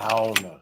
down.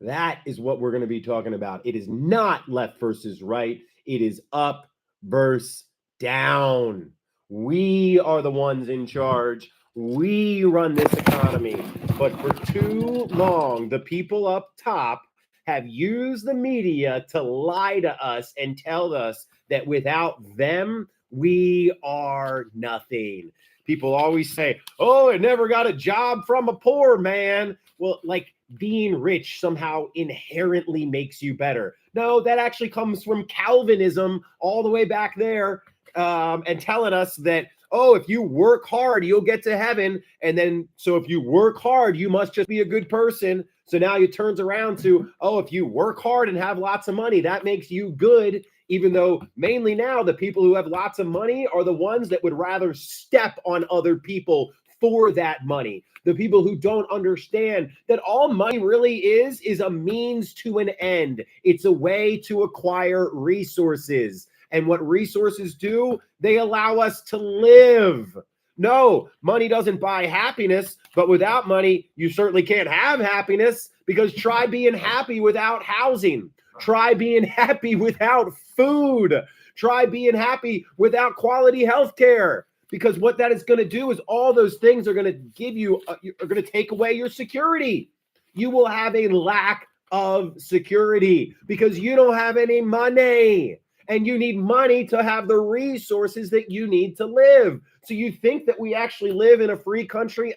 That is what we're going to be talking about. It is not left versus right. It is up versus down. We are the ones in charge. We run this economy. But for too long, the people up top have used the media to lie to us and tell us that without them, we are nothing. People always say, oh, I never got a job from a poor man. Well, like being rich somehow inherently makes you better. No, that actually comes from Calvinism all the way back there, and telling us that, oh, if you work hard, you'll get to heaven. And then, so if you work hard, you must just be a good person. So now it turns around to, oh, if you work hard and have lots of money, that makes you good. Even though mainly now the people who have lots of money are the ones that would rather step on other people for that money. The people who don't understand that all money really is a means to an end. It's a way to acquire resources. And what resources do, they allow us to live. No, money doesn't buy happiness, but without money, you certainly can't have happiness, because try being happy without housing. Try being happy without food. Try being happy without quality health care. Because what that is going to do is all those things are going to give you, are going to take away your security. You will have a lack of security because you don't have any money. And you need money to have the resources that you need to live. So you think that we actually live in a free country?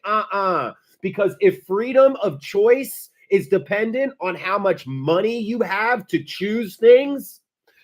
Because if freedom of choice is dependent on how much money you have to choose things,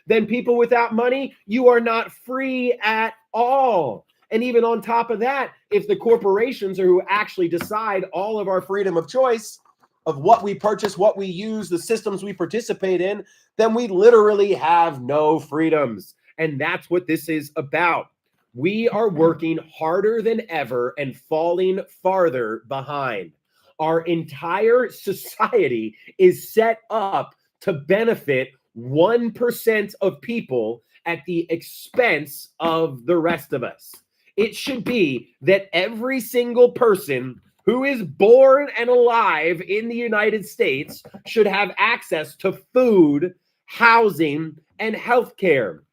then people without money, you are not free at all. And even on top of that, if the corporations are who actually decide all of our freedom of choice, of what we purchase, what we use, the systems we participate in, then we literally have no freedoms. And that's what this is about. We are working harder than ever and falling farther behind. Our entire society is set up to benefit 1% of people at the expense of the rest of us. It should be that every single person who is born and alive in the United States should have access to food, housing, and health care,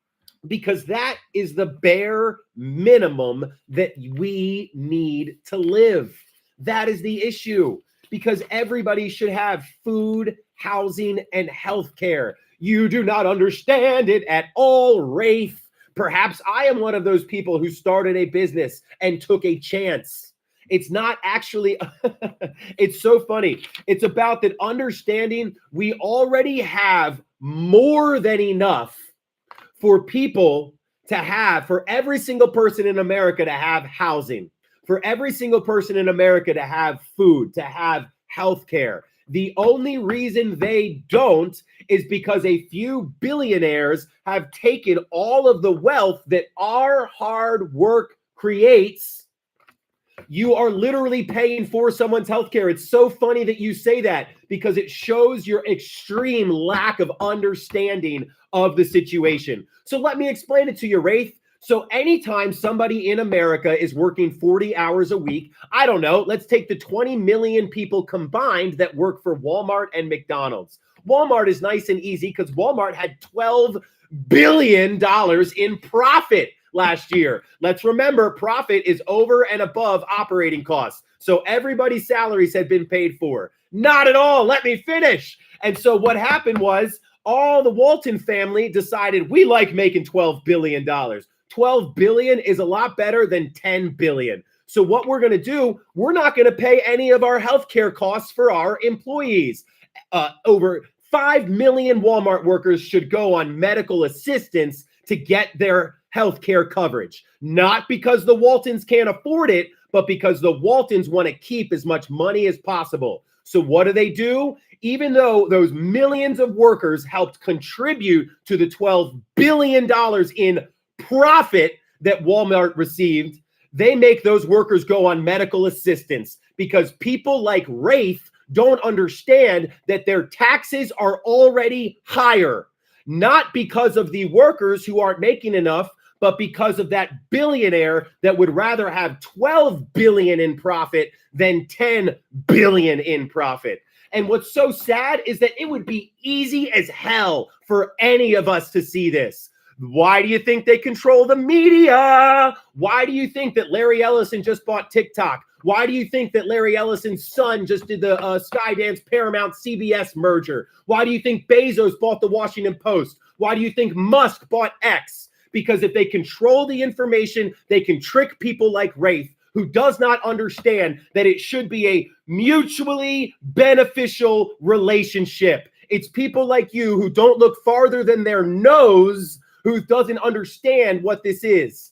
because that is the bare minimum that we need to live. That is the issue, because everybody should have food, housing, and health care. You do not understand it at all, Rafe. Perhaps I am one of those people who started a business and took a chance. It's not actually, it's so funny. It's about that understanding we already have more than enough for people to have, for every single person in America to have housing, for every single person in America to have food, to have health care. The only reason they don't is because a few billionaires have taken all of the wealth that our hard work creates. You are literally paying for someone's healthcare. It's so funny that you say that, because it shows your extreme lack of understanding of the situation. So let me explain it to you, Wraith. So anytime somebody in America is working 40 hours a week, I don't know, let's take the 20 million people combined that work for Walmart and McDonald's. Walmart is nice and easy because Walmart had $12 billion in profit last year. Let's remember, profit is over and above operating costs. So everybody's salaries had been paid for. Not at all. Let me finish. And so what happened was all the Walton family decided we like making $12 billion. 12 billion is a lot better than 10 billion. So what we're going to do, we're not going to pay any of our healthcare costs for our employees. Over 5 million Walmart workers should go on medical assistance to get their healthcare coverage. Not because the Waltons can't afford it, but because the Waltons want to keep as much money as possible. So what do? Even though those millions of workers helped contribute to the $12 billion in profit that Walmart received, they make those workers go on medical assistance because people like Rafe don't understand that their taxes are already higher, not because of the workers who aren't making enough, but because of that billionaire that would rather have 12 billion in profit than 10 billion in profit. And what's so sad is that it would be easy as hell for any of us to see this. Why do you think they control the media? Why do you think that Larry Ellison just bought TikTok? Why do you think that Larry Ellison's son just did the Skydance Paramount CBS merger? Why do you think Bezos bought the Washington Post? Why do you think Musk bought X? Because if they control the information, they can trick people like Rafe, who does not understand that it should be a mutually beneficial relationship. It's people like you who don't look farther than their nose, who doesn't understand what this is.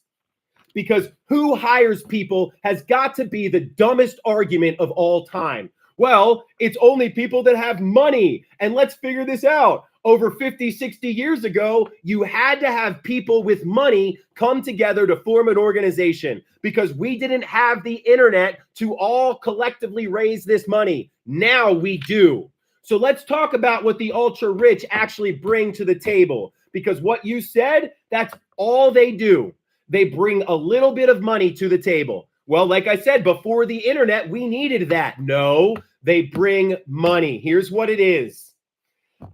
Because who hires people has got to be the dumbest argument of all time. Well, it's only people that have money. And let's figure this out. Over 50, 60 years ago, you had to have people with money come together to form an organization because we didn't have the internet to all collectively raise this money. Now we do. So let's talk about what the ultra rich actually bring to the table, because what you said, that's all they do. They bring a little bit of money to the table. Well, like I said, before the internet, we needed that. No, they bring money. Here's what it is.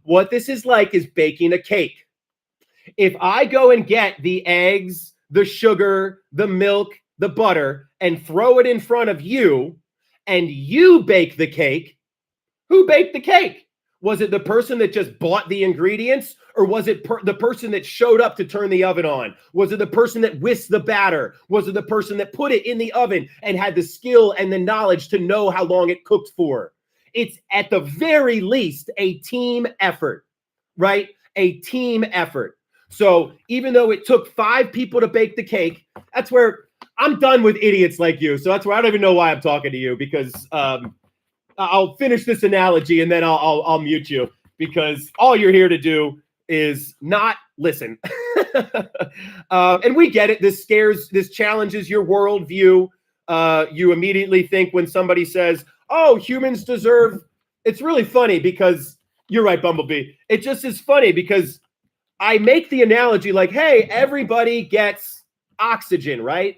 What this is like is baking a cake. If I go and get the eggs, the sugar, the milk, the butter, and throw it in front of you, and you bake the cake, who baked the cake? Was it the person that just bought the ingredients? Or was it the person that showed up to turn the oven on? Was it the person that whisked the batter? Was it the person that put it in the oven and had the skill and the knowledge to know how long it cooked for? It's at the very least a team effort, right? A team effort. So even though it took 5 people to bake the cake, that's where I'm done with idiots like you. So that's where I don't even know why I'm talking to you, because I'll finish this analogy and then I'll mute you, because all you're here to do is not listen. And we get it. This challenges your worldview. You immediately think when somebody says, oh, humans deserve, it's really funny because you're right, Bumblebee. It just is funny because I make the analogy like, hey, everybody gets oxygen, right?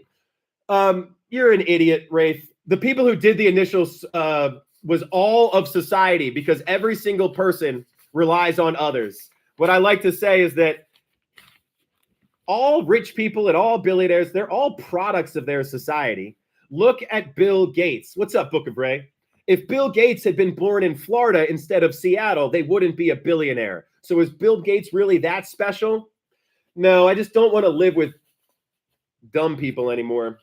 You're an idiot, Rafe. The people who did the initials was all of society, because every single person relies on others. What I like to say is that all rich people and all billionaires, they're all products of their society. Look at Bill Gates. What's up, Book of Ray? If Bill Gates had been born in Florida instead of Seattle, they wouldn't be a billionaire. So is Bill Gates really that special? No, I just don't want to live with dumb people anymore.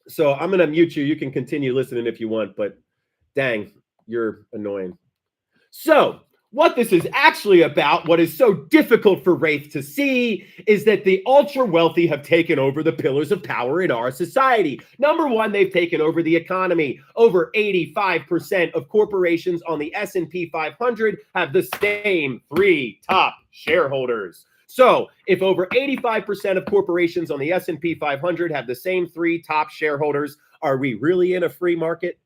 So I'm going to mute you. You can continue listening if you want, but dang, you're annoying. So what this is actually about, what is so difficult for Rafe to see, is that the ultra wealthy have taken over the pillars of power in our society. Number one, they've taken over the economy. Over 85% of corporations on the S&P 500 have the same 3 top shareholders. So if over 85% of corporations on the S&P 500 have the same 3 top shareholders, are we really in a free market?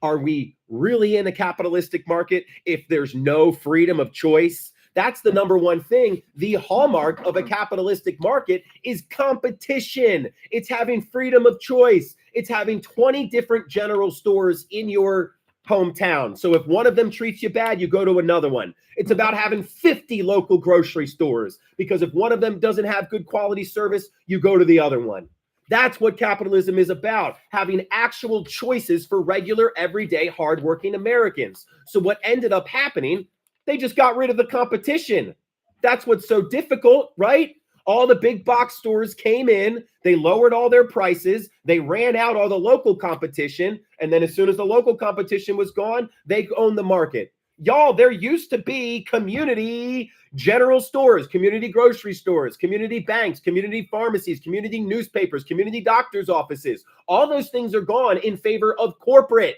Are we really in a capitalistic market if there's no freedom of choice? That's the number one thing. The hallmark of a capitalistic market is competition. It's having freedom of choice. It's having 20 different general stores in your hometown. So if one of them treats you bad, you go to another one. It's about having 50 local grocery stores, because if one of them doesn't have good quality service, you go to the other one. That's what capitalism is about, having actual choices for regular, everyday, hardworking Americans. So what ended up happening, they just got rid of the competition. That's what's so difficult, right? All the big box stores came in, they lowered all their prices, they ran out all the local competition, and then as soon as the local competition was gone, they owned the market. Y'all, there used to be community general stores, community grocery stores, community banks, community pharmacies, community newspapers, community doctors' offices. All those things are gone in favor of corporate.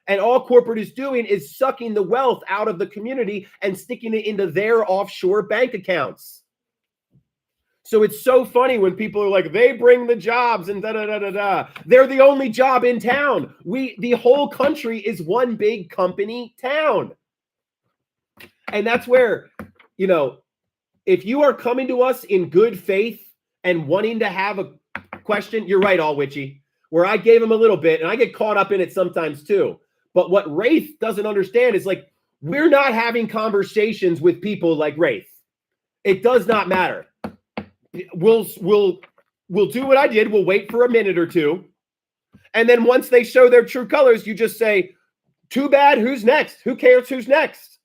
And all corporate is doing is sucking the wealth out of the community and sticking it into their offshore bank accounts. So it's so funny when people are like, they bring the jobs and da-da-da-da-da. They're the only job in town. The whole country is one big company town. And that's where, if you are coming to us in good faith and wanting to have a question. You're right, All Witchy, where I gave him a little bit, and I get caught up in it sometimes too. But what Wraith doesn't understand is like, we're not having conversations with people like Wraith. It does not matter. We'll do what I did. We'll wait for a minute or two. And then once they show their true colors, you just say, too bad, who's next? Who cares who's next?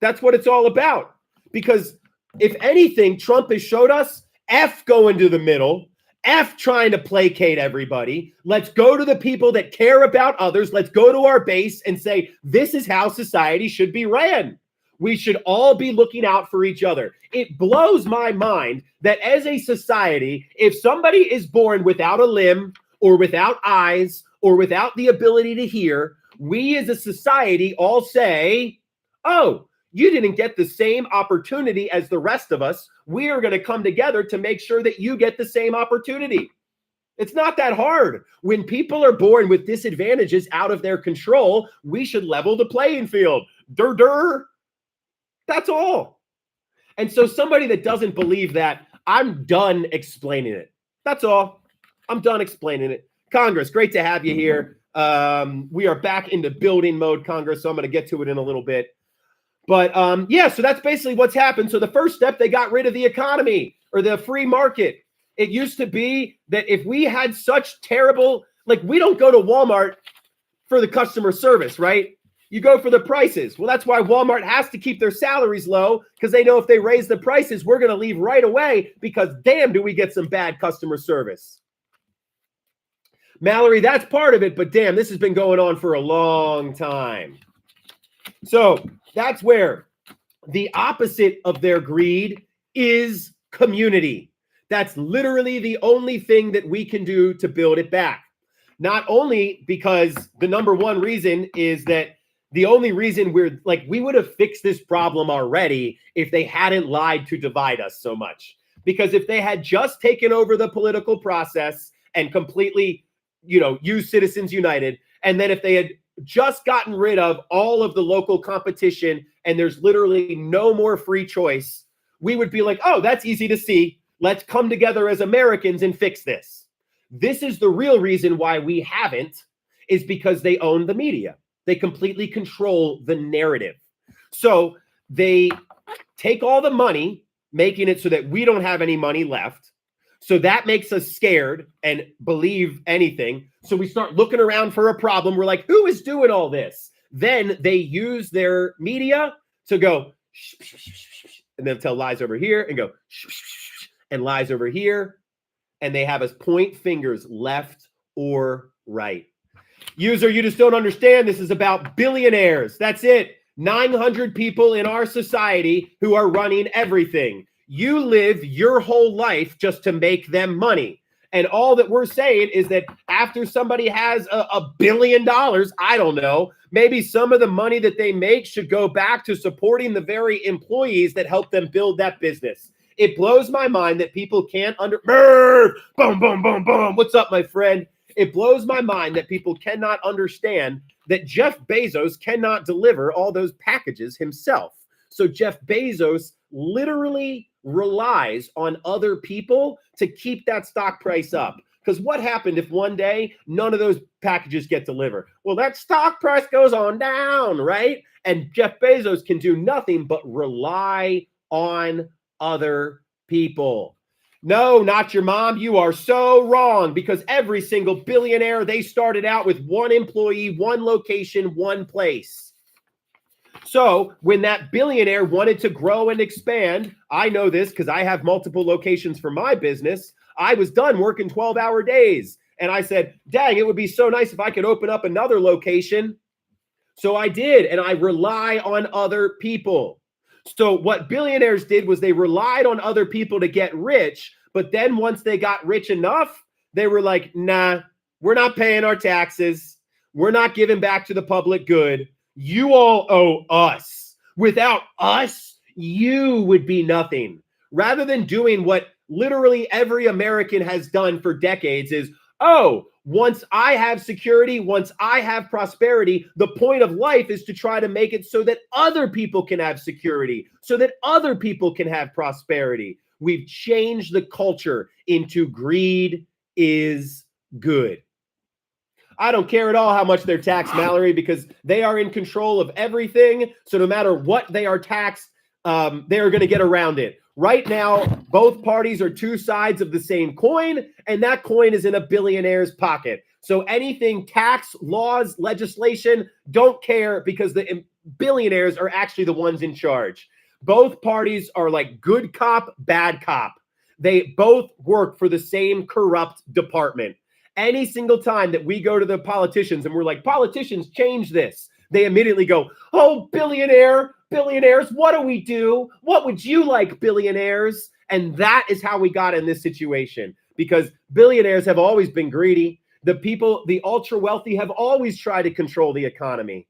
That's what it's all about. Because if anything, Trump has showed us F going to the middle, F trying to placate everybody. Let's go to the people that care about others. Let's go to our base and say, this is how society should be ran. We should all be looking out for each other. It blows my mind that as a society, if somebody is born without a limb or without eyes or without the ability to hear, we as a society all say, oh, you didn't get the same opportunity as the rest of us. We are going to come together to make sure that you get the same opportunity. It's not that hard. When people are born with disadvantages out of their control, we should level the playing field. Dur. That's all. And so somebody that doesn't believe that, I'm done explaining it. That's all. I'm done explaining it. Congress, great to have you here. We are back into building mode, Congress, so I'm going to get to it in a little bit. But yeah, so that's basically what's happened. So the first step, they got rid of the economy or the free market. It used to be that if we had such terrible, like we don't go to Walmart for the customer service, right? You go for the prices. Well, that's why Walmart has to keep their salaries low, because they know if they raise the prices, we're going to leave right away, because damn, do we get some bad customer service. Mallory, that's part of it, but damn, this has been going on for a long time. So that's where the opposite of their greed is community. That's literally the only thing that we can do to build it back. Not only because the number one reason is that the only reason we're like, we would have fixed this problem already if they hadn't lied to divide us so much. Because if they had just taken over the political process and completely, used Citizens United, and then if they had just gotten rid of all of the local competition and there's literally no more free choice, we would be like, oh, that's easy to see. Let's come together as Americans and fix this. This is the real reason why we haven't, is because they own the media. They completely control the narrative. So they take all the money, making it so that we don't have any money left. So that makes us scared and believe anything. So we start looking around for a problem. We're like, who is doing all this? Then they use their media to go, and then tell lies over here and go, and lies over here. And they have us point fingers left or right. User, you just don't understand. This is about billionaires. That's it. 900 people in our society who are running everything. You live your whole life just to make them money. And all that we're saying is that after somebody has $1 billion, I don't know, maybe some of the money that they make should go back to supporting the very employees that help them build that business. It blows my mind that people can't boom, boom, boom, boom. What's up, my friend? It blows my mind that people cannot understand that Jeff Bezos cannot deliver all those packages himself. So Jeff Bezos literally relies on other people to keep that stock price up. Because what happened if one day none of those packages get delivered? Well, that stock price goes on down, right? And Jeff Bezos can do nothing but rely on other people. No, not your mom. You are so wrong, because every single billionaire, they started out with one employee, one location, one place. So when that billionaire wanted to grow and expand, I know this because I have multiple locations for my business. I was done working 12-hour days. And I said, dang, it would be so nice if I could open up another location. So I did, and I rely on other people. So what billionaires did was they relied on other people to get rich. But then once they got rich enough, they were like, nah, we're not paying our taxes. We're not giving back to the public good. You all owe us. Without us, you would be nothing. Rather than doing what literally every American has done for decades is, oh, once I have security, once I have prosperity, the point of life is to try to make it so that other people can have security, so that other people can have prosperity. We've changed the culture into greed is good. I don't care at all how much they're taxed, Mallory, because they are in control of everything. So no matter what they are taxed, they are going to get around it. Right now, both parties are two sides of the same coin, and that coin is in a billionaire's pocket. So anything tax, laws, legislation, don't care because the billionaires are actually the ones in charge. Both parties are like good cop, bad cop. They both work for the same corrupt department. Any single time that we go to the politicians and we're like, politicians, change this, they immediately go, oh, billionaires, what do we do? What would you like, billionaires? And that is how we got in this situation, because billionaires have always been greedy. The people, the ultra wealthy, have always tried to control the economy.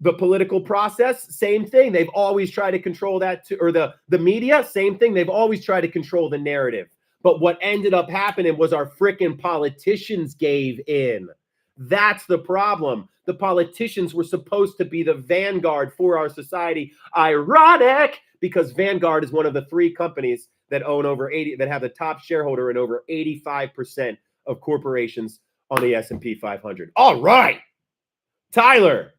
The political process, same thing. They've always tried to control that too. Or the media, same thing. They've always tried to control the narrative. But what ended up happening was our frickin' politicians gave in. That's the problem. The politicians were supposed to be the vanguard for our society. Ironic, because Vanguard is one of the three companies that own over 80, that have the top shareholder in over 85% of corporations on the S&P 500. All right, Tyler.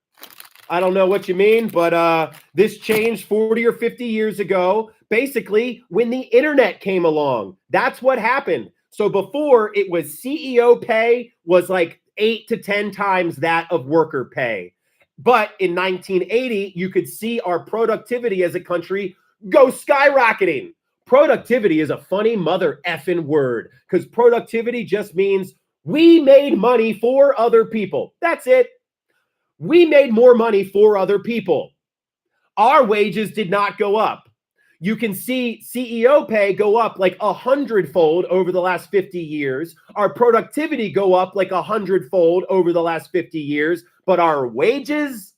I don't know what you mean, but this changed 40 or 50 years ago, basically when the internet came along. That's what happened. So before, it was CEO pay was like 8 to 10 times that of worker pay. But in 1980, you could see our productivity as a country go skyrocketing. Productivity is a funny mother effing word, because productivity just means we made money for other people. That's it. We made more money for other people. Our wages did not go up. You can see CEO pay go up like 100-fold over the last 50 years. Our productivity go up like 100-fold over the last 50 years, but our wages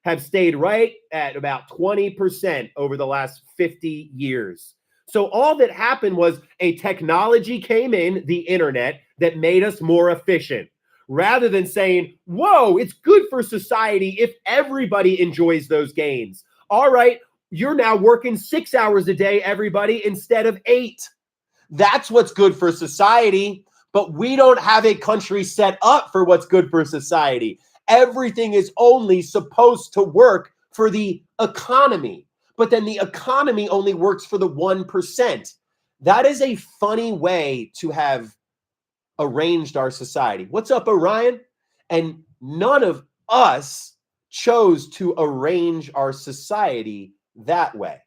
have stayed right at about 20% over the last 50 years. So all that happened was a technology came in, the internet, that made us more efficient. Rather than saying, whoa, it's good for society if everybody enjoys those gains. All right, you're now working 6 hours a day, everybody, instead of 8. That's what's good for society, but we don't have a country set up for what's good for society. Everything is only supposed to work for the economy, but then the economy only works for the 1%. That is a funny way to have arranged our society. What's up, Orion? And none of us chose to arrange our society that way.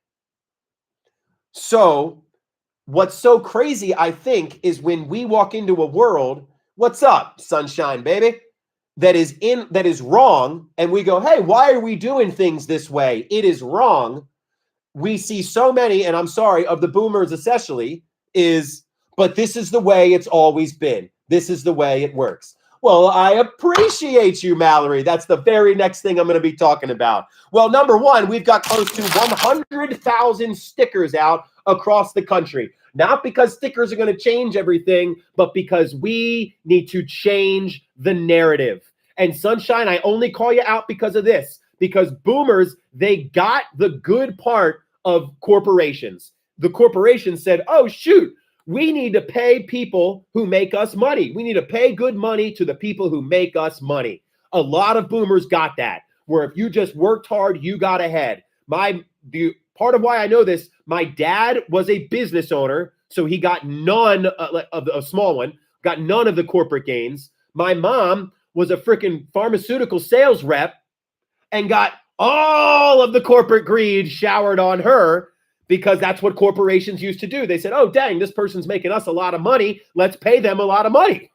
So what's so crazy, I think, is when we walk into a world, what's up, sunshine, baby, that is wrong, and we go, hey, why are we doing things this way? It is wrong. We see so many, and I'm sorry, of the boomers especially, but this is the way it's always been. This is the way it works. Well, I appreciate you, Mallory. That's the very next thing I'm going to be talking about. Well, number one, we've got close to 100,000 stickers out across the country. Not because stickers are going to change everything, but because we need to change the narrative. And Sunshine, I only call you out because of this. Because boomers, they got the good part of corporations. The corporations said, oh, shoot, we need to pay people who make us money. We need to pay good money to the people who make us money. A lot of boomers got that, where if you just worked hard, you got ahead. Part of why I know this, my dad was a business owner, so he got none of a small one, got none of the corporate gains. My mom was a freaking pharmaceutical sales rep and got all of the corporate greed showered on her, because that's what corporations used to do. They said, oh, dang, this person's making us a lot of money. Let's pay them a lot of money.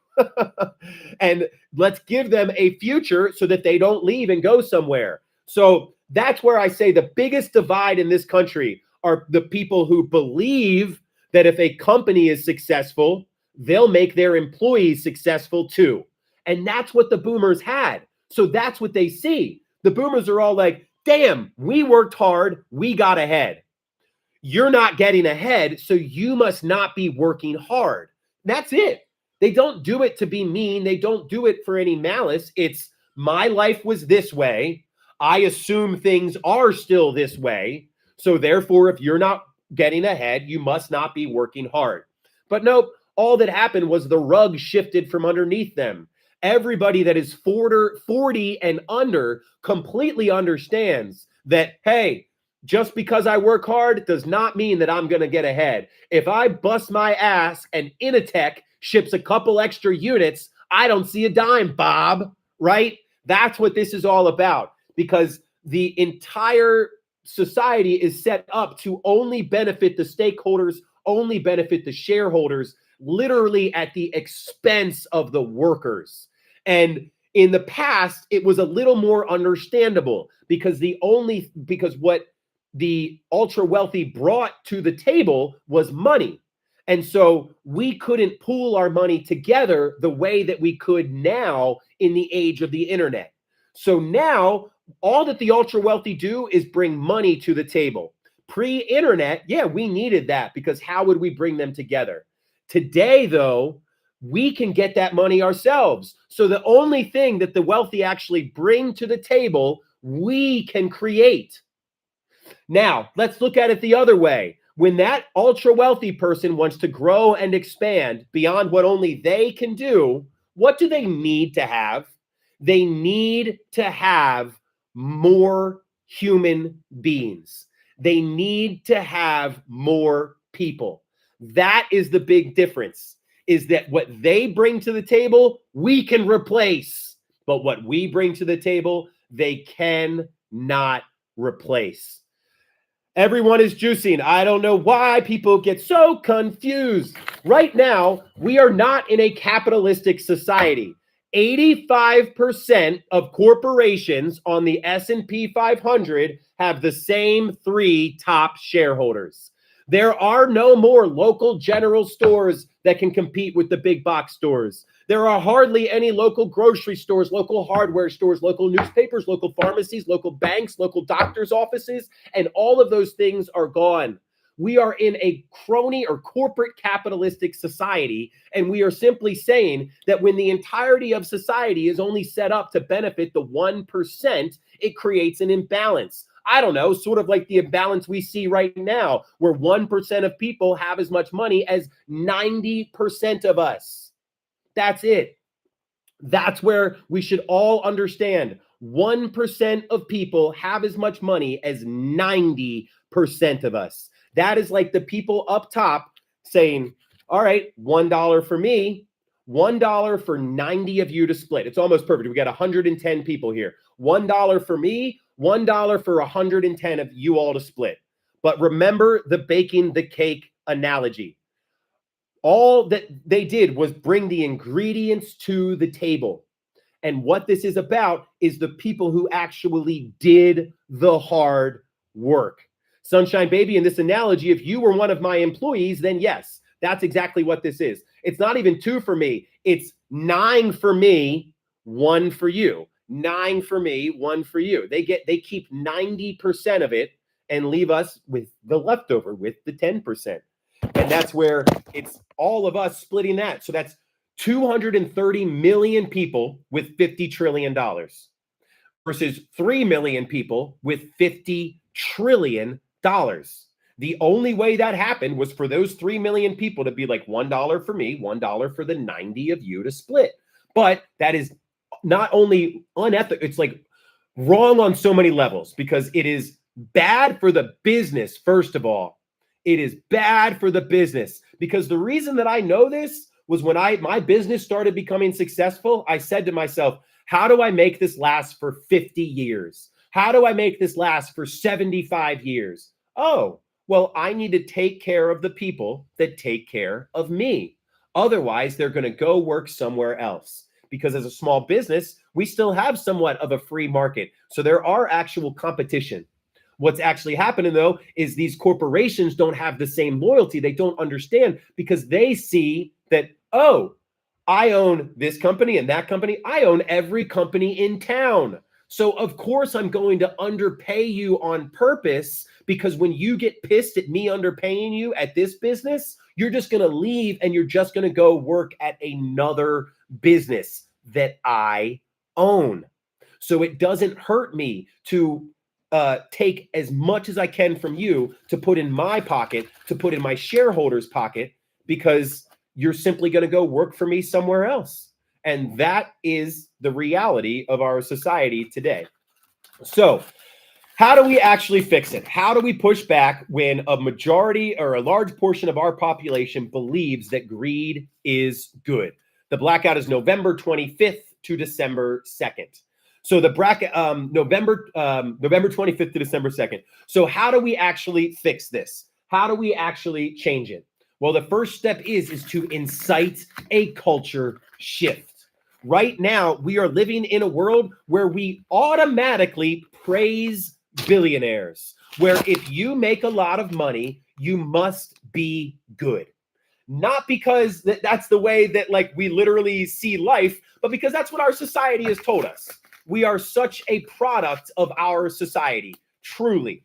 And let's give them a future so that they don't leave and go somewhere. So that's where I say the biggest divide in this country are the people who believe that if a company is successful, they'll make their employees successful too. And that's what the boomers had. So that's what they see. The boomers are all like, damn, we worked hard, we got ahead. You're not getting ahead, so you must not be working hard. That's it. They don't do it to be mean. They don't do it for any malice. It's my life was this way. I assume things are still this way. So therefore, if you're not getting ahead, you must not be working hard. But nope, all that happened was the rug shifted from underneath them. Everybody that is 40 and under completely understands that, hey, just because I work hard does not mean that I'm going to get ahead. If I bust my ass and Initech ships a couple extra units, I don't see a dime, Bob, right? That's what this is all about, because the entire society is set up to only benefit the stakeholders, only benefit the shareholders, literally at the expense of the workers. And in the past, it was a little more understandable because what the ultra wealthy brought to the table was money. And so we couldn't pool our money together the way that we could now in the age of the internet. So now all that the ultra wealthy do is bring money to the table. Pre-internet, yeah, we needed that because how would we bring them together? Today, though, we can get that money ourselves. So the only thing that the wealthy actually bring to the table, we can create. Now, let's look at it the other way. When that ultra wealthy person wants to grow and expand beyond what only they can do, what do they need to have? They need to have more human beings. They need to have more people. That is the big difference, is that what they bring to the table, we can replace. But what we bring to the table, they cannot replace. Everyone is juicing. I don't know why people get so confused. Right now, we are not in a capitalistic society. 85% of corporations on the S&P 500 have the same 3 top shareholders. There are no more local general stores that can compete with the big box stores. There are hardly any local grocery stores, local hardware stores, local newspapers, local pharmacies, local banks, local doctors' offices, and all of those things are gone. We are in a crony or corporate capitalistic society, and we are simply saying that when the entirety of society is only set up to benefit the 1%, it creates an imbalance. I don't know, sort of like the imbalance we see right now, where 1% of people have as much money as 90% of us. That's it. That's where we should all understand. 1% of people have as much money as 90% of us. That is like the people up top saying, all right, $1 for me, $1 for 90 of you to split. It's almost perfect. We got 110 people here. $1 for me, $1 for 110 of you all to split. But remember the baking the cake analogy. All that they did was bring the ingredients to the table. And what this is about is the people who actually did the hard work. Sunshine Baby, in this analogy, if you were one of my employees, then yes, that's exactly what this is. It's not even 2 for me. It's 9 for me, 1 for you. 9 for me, 1 for you. They keep 90% of it and leave us with the leftover, with the 10%. And that's where it's all of us splitting that. So that's 230 million people with $50 trillion versus 3 million people with $50 trillion. The only way that happened was for those 3 million people to be like $1 for me, $1 for the 90 of you to split. But that is not only unethical, it's like wrong on so many levels, because it is bad for the business, first of all. It is bad for the business, because the reason that I know this was when my business started becoming successful, I said to myself, how do I make this last for 50 years? How do I make this last for 75 years? Oh, well, I need to take care of the people that take care of me. Otherwise, they're going to go work somewhere else. Because as a small business, we still have somewhat of a free market. So there are actual competition. What's actually happening, though, is these corporations don't have the same loyalty. They don't understand, because they see that, oh, I own this company and that company. I own every company in town. So, of course, I'm going to underpay you on purpose, because when you get pissed at me underpaying you at this business, you're just going to leave and you're just going to go work at another business that I own. So it doesn't hurt me to take as much as I can from you to put in my pocket, to put in my shareholders' pocket, because you're simply going to go work for me somewhere else. And that is the reality of our society today. So how do we actually fix it? How do we push back when a majority or a large portion of our population believes that greed is good? The blackout is November 25th to December 2nd. So the bracket, November 25th to December 2nd. So how do we actually fix this? How do we actually change it? Well, the first step is to incite a culture shift. Right now, we are living in a world where we automatically praise billionaires, where if you make a lot of money, you must be good. Not because that's the way that like we literally see life, but because that's what our society has told us. We are such a product of our society, truly.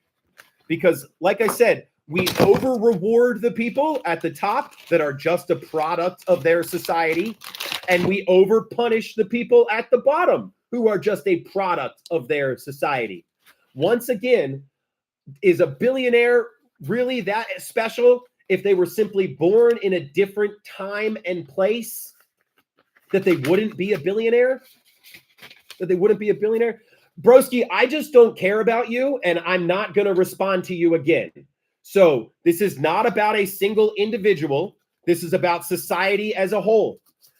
Because like I said, we over reward the people at the top that are just a product of their society, and we over punish the people at the bottom who are just a product of their society. Once again, is a billionaire really that special if they were simply born in a different time and place, that they wouldn't be a billionaire? That they wouldn't be a billionaire? Broski, I just don't care about you, and I'm not going to respond to you again. So this is not about a single individual. This is about society as a whole.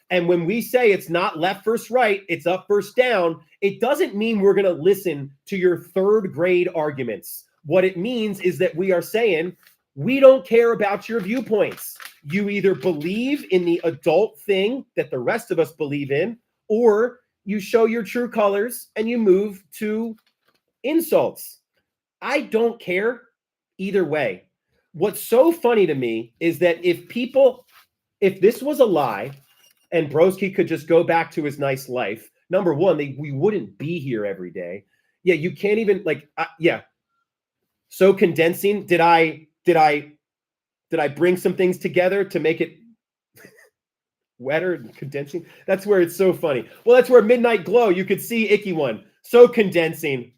And when we say it's not left versus right, it's up versus down, it doesn't mean we're going to listen to your third grade arguments. What it means is that we are saying, we don't care about your viewpoints. You either believe in the adult thing that the rest of us believe in, or you show your true colors and you move to insults. I don't care either way. What's so funny to me is that if this was a lie and Broski could just go back to his nice life, number one, we wouldn't be here every day. Yeah, you can't even So condensing, did I bring some things together to make it wetter and condensing? That's where it's so funny. Well, that's where Midnight Glow, you could see Icky One. So condensing.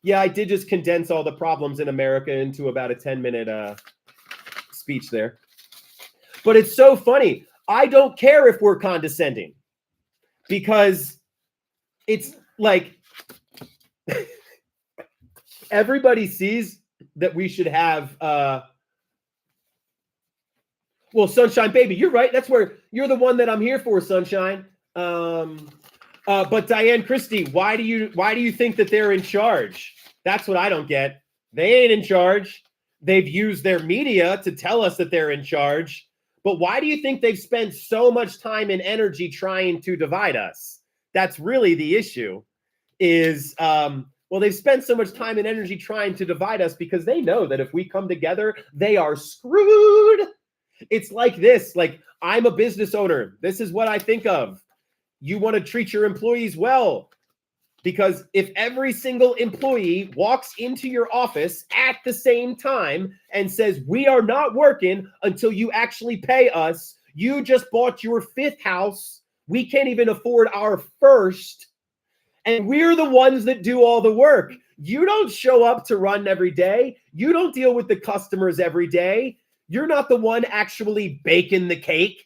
Yeah, I did just condense all the problems in America into about a 10-minute speech there. But it's so funny. I don't care if we're condescending, because it's like everybody sees that we should have well, Sunshine Baby, you're right. That's where you're the one that I'm here for, Sunshine. But Diane Christie, why do you think that they're in charge? That's what I don't get. They ain't in charge. They've used their media to tell us that they're in charge. But why do you think they've spent so much time and energy trying to divide us? That's really the issue. Well, they've spent so much time and energy trying to divide us because they know that if we come together, they are screwed. It's like this. Like, I'm a business owner. This is what I think of. You want to treat your employees well, because if every single employee walks into your office at the same time and says, we are not working until you actually pay us, you just bought your 5th house, we can't even afford our 1st, and we're the ones that do all the work. You don't show up to run every day. You don't deal with the customers every day. You're not the one actually baking the cake.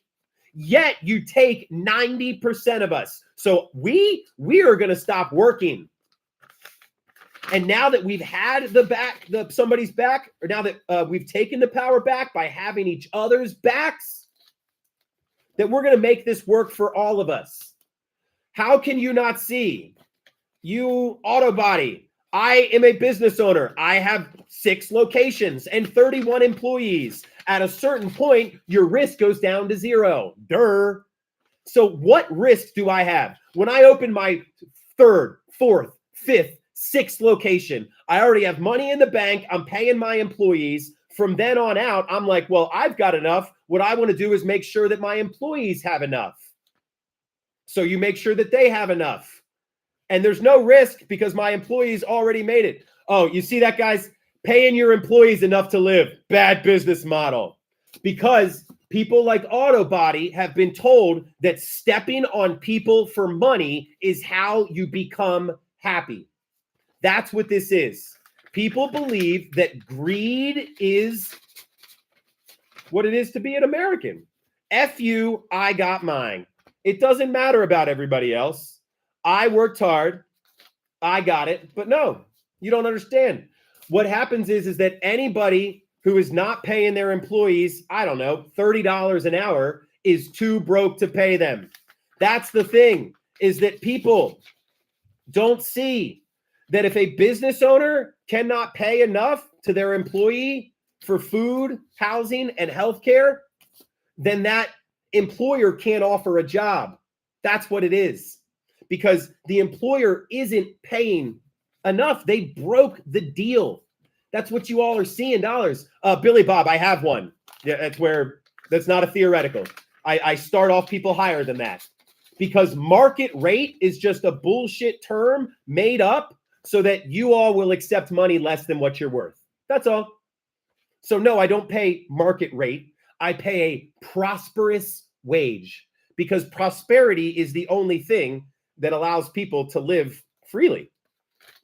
Yet you take 90% of us. So we are going to stop working. And now that we've had somebody's back, or now that we've taken the power back by having each other's backs, that we're going to make this work for all of us. How can you not see? You auto body. I am a business owner. I have 6 locations and 31 employees. At a certain point, your risk goes down to 0. Durr. So what risk do I have? When I open my 3rd, 4th, 5th, 6th location, I already have money in the bank. I'm paying my employees. From then on out, I'm like, well, I've got enough. What I want to do is make sure that my employees have enough. So you make sure that they have enough. And there's no risk because my employees already made it. Oh, you see that, guys? Paying your employees enough to live. Bad business model. Because people like Autobody have been told that stepping on people for money is how you become happy. That's what this is. People believe that greed is what it is to be an American. F you, I got mine. It doesn't matter about everybody else. I worked hard. I got it. But no, you don't understand. What happens is that anybody who is not paying their employees, I don't know, $30 an hour is too broke to pay them. That's the thing, is that people don't see that if a business owner cannot pay enough to their employee for food, housing, and healthcare, then that employer can't offer a job. That's what it is. Because the employer isn't paying enough. They broke the deal. That's what you all are seeing dollars. Billy Bob, I have one. Yeah, that's not a theoretical. I start off people higher than that. Because market rate is just a bullshit term made up so that you all will accept money less than what you're worth. That's all. So no, I don't pay market rate. I pay a prosperous wage because prosperity is the only thing that allows people to live freely.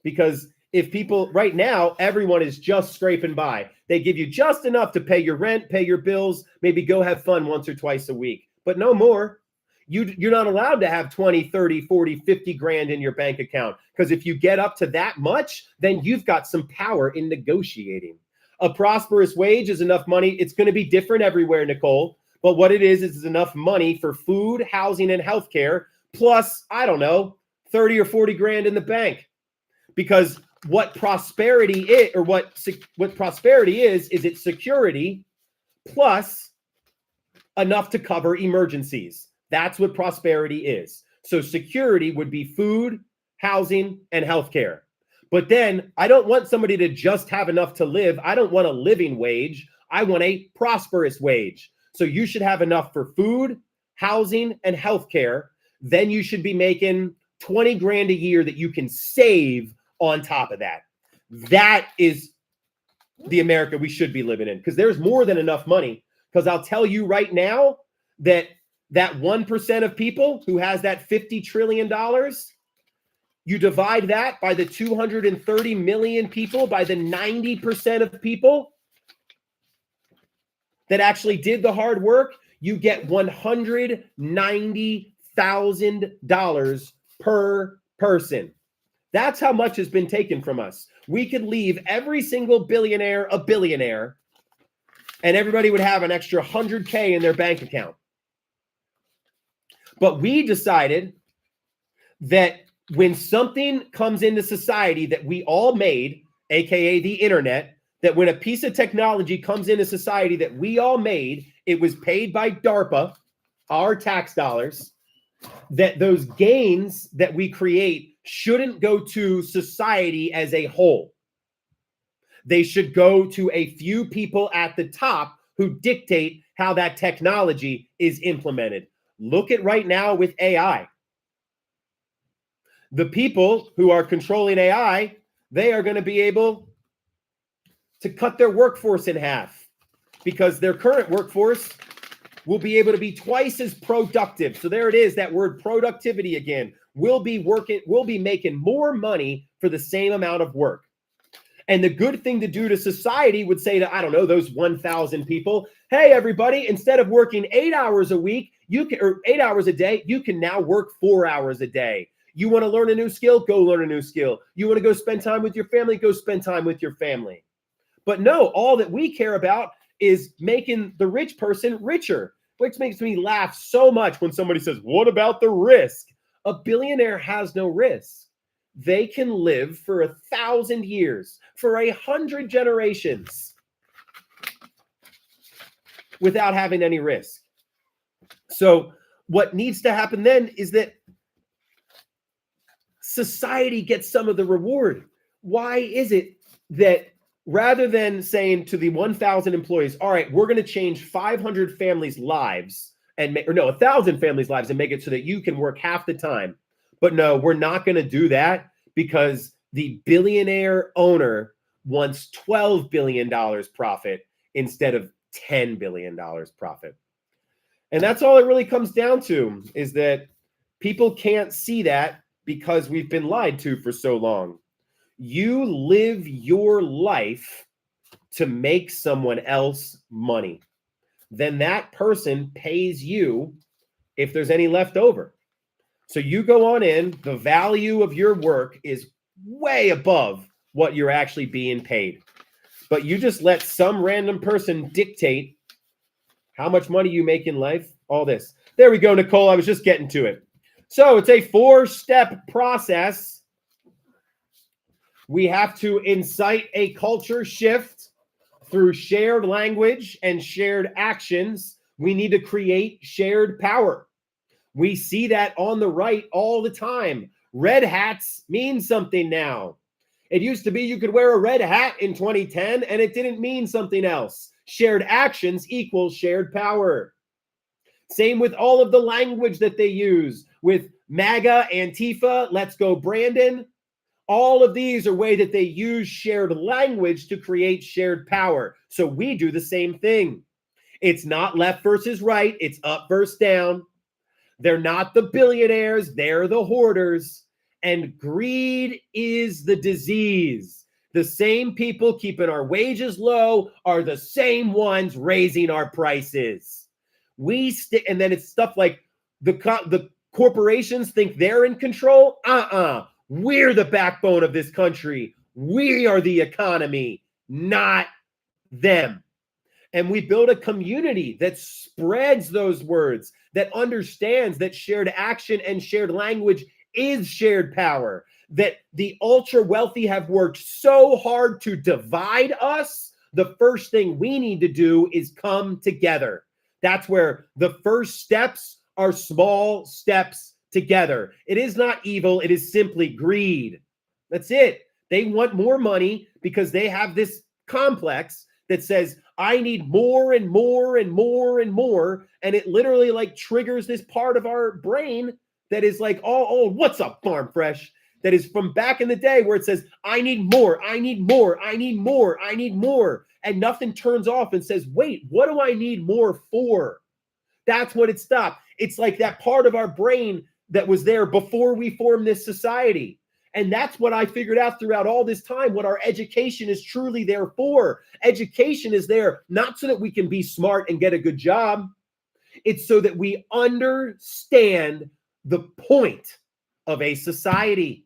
Because if people right now, everyone is just scraping by. They give you just enough to pay your rent, pay your bills, maybe go have fun once or twice a week, but no more. You're not allowed to have 20, 30, 40, 50 grand in your bank account. Because if you get up to that much, then you've got some power in negotiating. A prosperous wage is enough money. It's going to be different everywhere, Nicole. But what it is enough money for food, housing, and healthcare, plus, I don't know, 30 or 40 grand in the bank. Because what prosperity is, or what prosperity is it's security plus enough to cover emergencies. That's what prosperity is. So security would be food, housing, and healthcare. But then I don't want somebody to just have enough to live. I don't want a living wage. I want a prosperous wage. So you should have enough for food, housing, and healthcare. Then you should be making 20 grand a year that you can save on top of that. That is the America we should be living in, because there's more than enough money. Because I'll tell you right now that 1% of people who has that $50 trillion, you divide that by the 230 million people, by the 90% of people that actually did the hard work, you get $190,000 per person. That's how much has been taken from us. We could leave every single billionaire a billionaire, and everybody would have an extra 100K in their bank account. But we decided that when something comes into society that we all made, aka the internet, that when a piece of technology comes into society that we all made, it was paid by DARPA, our tax dollars, that those gains that we create shouldn't go to society as a whole. They should go to a few people at the top who dictate how that technology is implemented. Look at right now with AI. The people who are controlling AI, they are going to be able to cut their workforce in half because their current workforce will be able to be twice as productive. So there it is, that word productivity again. We'll be making more money for the same amount of work. And the good thing to do to society would say to, I don't know, those 1,000 people, hey, everybody, instead of working 8 hours a week, or 8 hours a day, you can now work 4 hours a day. You want to learn a new skill? Go learn a new skill. You want to go spend time with your family? Go spend time with your family. But no, all that we care about is making the rich person richer, which makes me laugh so much when somebody says, what about the risk? A billionaire has no risk. They can live for 1,000 years, for 100 generations without having any risk. So what needs to happen then is that society gets some of the reward. Why is it that rather than saying to the 1,000 employees, all right, we're going to change 500 families' lives and 1,000 families' lives and make it so that you can work half the time. But no, we're not going to do that because the billionaire owner wants $12 billion profit instead of $10 billion profit. And that's all it really comes down to, is that people can't see that because we've been lied to for so long. You live your life to make someone else money. Then that person pays you if there's any left over. So you go on in, the value of your work is way above what you're actually being paid. But you just let some random person dictate how much money you make in life, all this. There we go, Nicole. I was just getting to it. So it's a 4-step process. We have to incite a culture shift through shared language and shared actions. We need to create shared power. We see that on the right all the time. Red hats mean something now. It used to be you could wear a red hat in 2010 and it didn't mean something else. Shared actions equals shared power. Same with all of the language that they use with MAGA, Antifa, Let's Go Brandon. All of these are ways that they use shared language to create shared power. So we do the same thing. It's not left versus right. It's up versus down. They're not the billionaires. They're the hoarders. And greed is the disease. The same people keeping our wages low are the same ones raising our prices. And then it's stuff like the corporations think they're in control. We're the backbone of this country. We are the economy, not them. And we build a community that spreads those words, that understands that shared action and shared language is shared power, that the ultra wealthy have worked so hard to divide us. The first thing we need to do is come together. That's where the first steps are small steps together. It is not evil. It is simply greed. That's it. They want more money because they have this complex that says, I need more and more and more and more. And it literally like triggers this part of our brain that is like, oh, what's up, Farm Fresh? That is from back in the day where it says, I need more, I need more, I need more, I need more. And nothing turns off and says, wait, what do I need more for? That's what it stopped. It's like that part of our brain that was there before we formed this society. And that's what I figured out throughout all this time, what our education is truly there for. Education is there not so that we can be smart and get a good job. It's so that we understand the point of a society.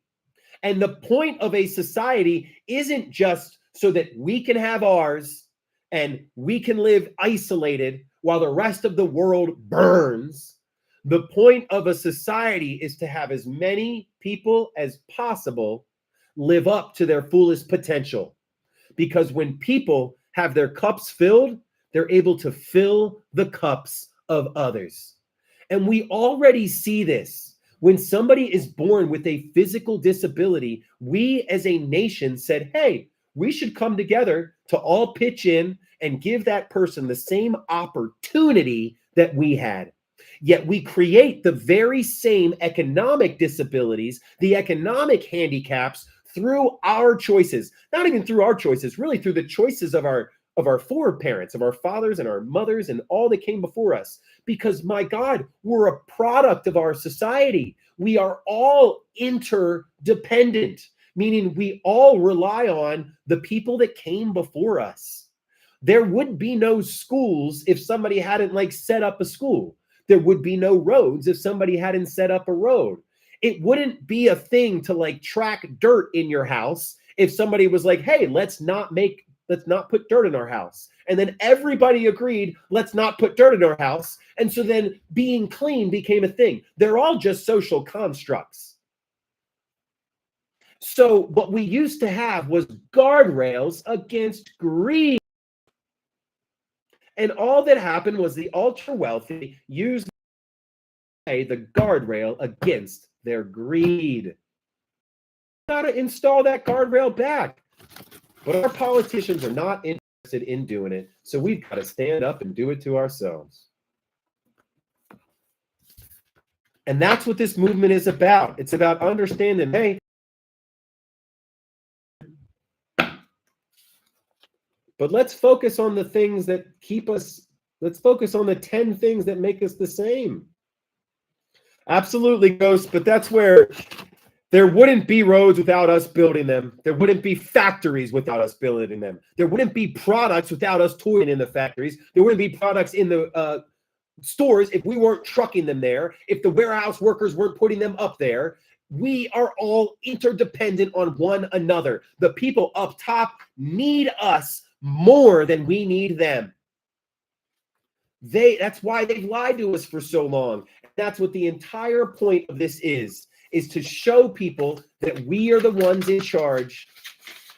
And the point of a society isn't just so that we can have ours and we can live isolated while the rest of the world burns. The point of a society is to have as many people as possible live up to their fullest potential. Because when people have their cups filled, they're able to fill the cups of others. And we already see this. When somebody is born with a physical disability, we as a nation said, hey, we should come together to all pitch in and give that person the same opportunity that we had. Yet we create the very same economic disabilities, the economic handicaps through our choices. Not even through our choices, really through the choices of our foreparents, of our fathers and our mothers and all that came before us. Because my God, we're a product of our society. We are all interdependent, meaning we all rely on the people that came before us. There would be no schools if somebody hadn't like set up a school. There would be no roads if somebody hadn't set up a road. It wouldn't be a thing to like track dirt in your house if somebody was like, hey, let's not put dirt in our house. And then everybody agreed, let's not put dirt in our house. And so then being clean became a thing. They're all just social constructs. So what we used to have was guardrails against greed. And all that happened was the ultra wealthy used the guardrail against their greed. Got to install that guardrail back. But our politicians are not interested in doing it. So we've got to stand up and do it to ourselves. And that's what this movement is about. It's about understanding, hey, but let's focus on the things that keep us, let's focus on the 10 things that make us the same. Absolutely, Ghost, but that's where There wouldn't be roads without us building them. There wouldn't be factories without us building them. There wouldn't be products without us toiling in the factories. There wouldn't be products in the stores if we weren't trucking them there, if the warehouse workers weren't putting them up there. We are all interdependent on one another. The people up top need us more than we need them. That's why they've lied to us for so long. That's what the entire point of this is to show people that we are the ones in charge.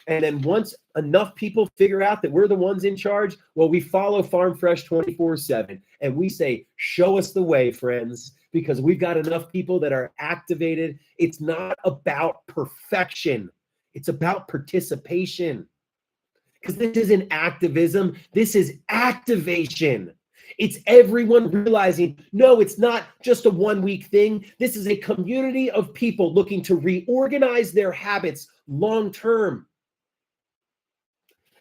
And then once enough people figure out that we're the ones in charge, well, we follow Farm Fresh 24/7. And we say, show us the way, friends, because we've got enough people that are activated. It's not about perfection. It's about participation. Because this isn't activism. This is activation. It's everyone realizing, no, it's not just a one-week thing. This is a community of people looking to reorganize their habits long-term.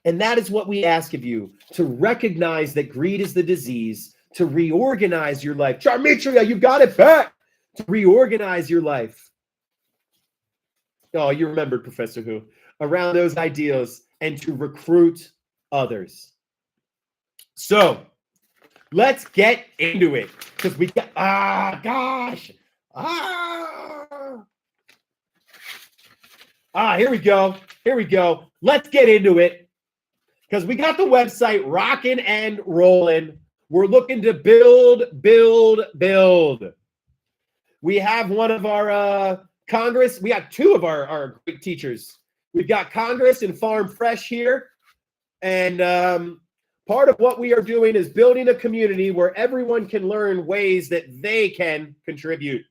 And that is what we ask of you, to recognize that greed is the disease, to reorganize your life. Charmitria, you got it back. To reorganize your life. Oh, you remembered Professor Who. Around those ideals and to recruit others. So let's get into it, because we got, here we go. Here we go. Let's get into it, because we got the website rocking and rolling. We're looking to build. We have one of our Congress. We got two of our great teachers. We've got Congress and Farm Fresh here. And part of what we are doing is building a community where everyone can learn ways that they can contribute.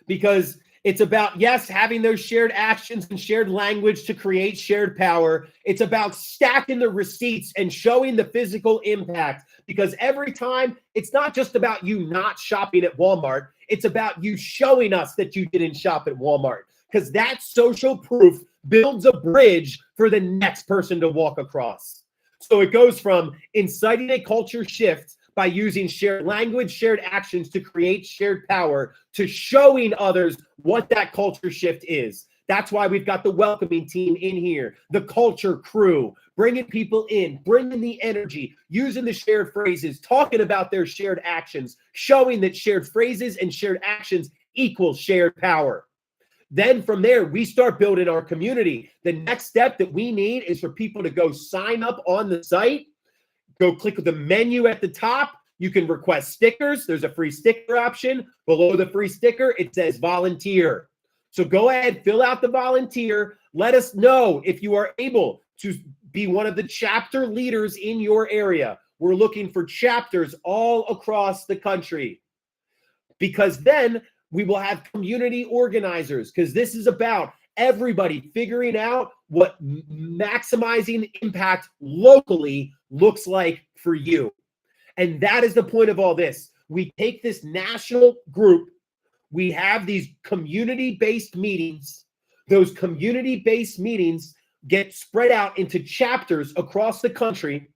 Because it's about, yes, having those shared actions and shared language to create shared power. It's about stacking the receipts and showing the physical impact. Because every time, it's not just about you not shopping at Walmart. It's about you showing us that you didn't shop at Walmart. Because that social proof builds a bridge for the next person to walk across. So it goes from inciting a culture shift by using shared language, shared actions to create shared power, to showing others what that culture shift is. That's why we've got the welcoming team in here, the culture crew, bringing people in, bringing the energy, using the shared phrases, talking about their shared actions, showing that shared phrases and shared actions equal shared power. Then from there, we start building our community. The next step that we need is for people to go sign up on the site. Go click the menu at the top. You can request stickers. There's a free sticker option. Below the free sticker, it says volunteer. So go ahead, fill out the volunteer. Let us know if you are able to be one of the chapter leaders in your area. We're looking for chapters all across the country, because then we will have community organizers, because this is about everybody figuring out what maximizing impact locally looks like for you. And that is the point of all this. We take this national group, we have these community-based meetings. Those community-based meetings get spread out into chapters across the country.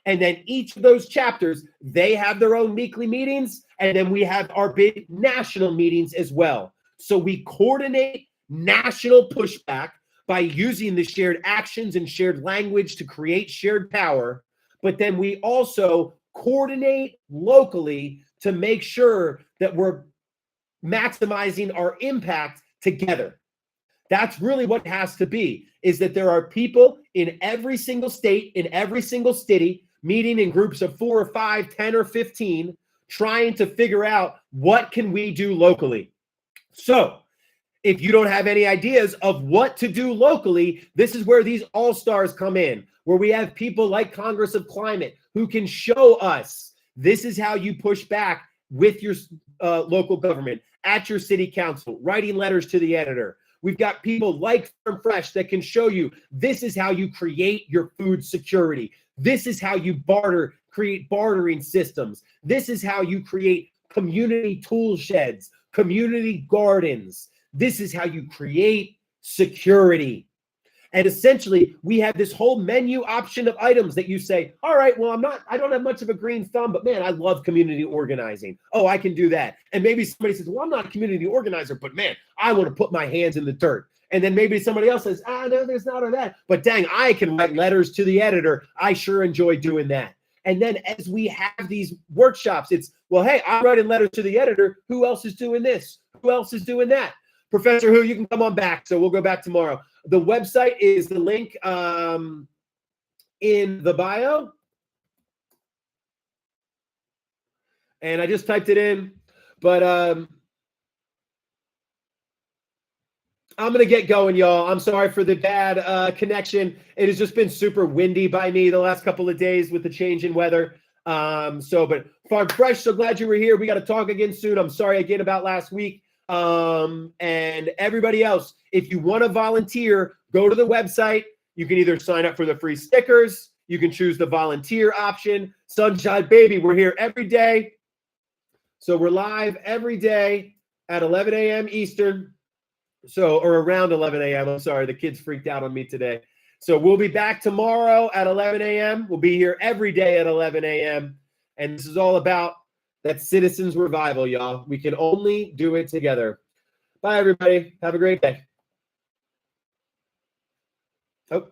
And then each of those chapters, they have their own weekly meetings. And then we have our big national meetings as well. So we coordinate national pushback by using the shared actions and shared language to create shared power. But then we also coordinate locally to make sure that we're maximizing our impact together. That's really what it has to be, is that there are people in every single state, in every single city, meeting in groups of 4 or 5, 10 or 15, trying to figure out what can we do locally. So if you don't have any ideas of what to do locally, this is where these all-stars come in, where we have people like Congress of Climate who can show us this is how you push back with your local government, at your city council, writing letters to the editor. We've got people like Farm Fresh that can show you this is how you create your food security. This is how you create bartering systems. This is how you create community tool sheds, community gardens. This is how you create security. And essentially, we have this whole menu option of items that you say, all right, well, I don't have much of a green thumb, but man, I love community organizing. Oh, I can do that. And maybe somebody says, well, I'm not a community organizer, but man, I want to put my hands in the dirt. And then maybe somebody else says, no, there's not or that. But dang, I can write letters to the editor. I sure enjoy doing that. And then as we have these workshops, it's, well, hey, I'm writing letters to the editor. Who else is doing this? Who else is doing that? Professor Who, you can come on back. So we'll go back tomorrow. The website is the link in the bio. And I just typed it in. But I'm going to get going, y'all. I'm sorry for the bad connection. It has just been super windy by me the last couple of days with the change in weather. But Farm Fresh, so glad you were here. We got to talk again soon. I'm sorry again about last week. And everybody else, if you want to volunteer, go to the website. You can either sign up for the free stickers. You can choose the volunteer option. Sunshine Baby, we're here every day. So we're live every day at 11 a.m. Eastern. Or around 11 a.m. I'm sorry, the kids freaked out on me today. So we'll be back tomorrow at 11 a.m. We'll be here every day at 11 a.m. And this is all about that citizens revival, y'all. We can only do it together. Bye, everybody. Have a great day. Oh.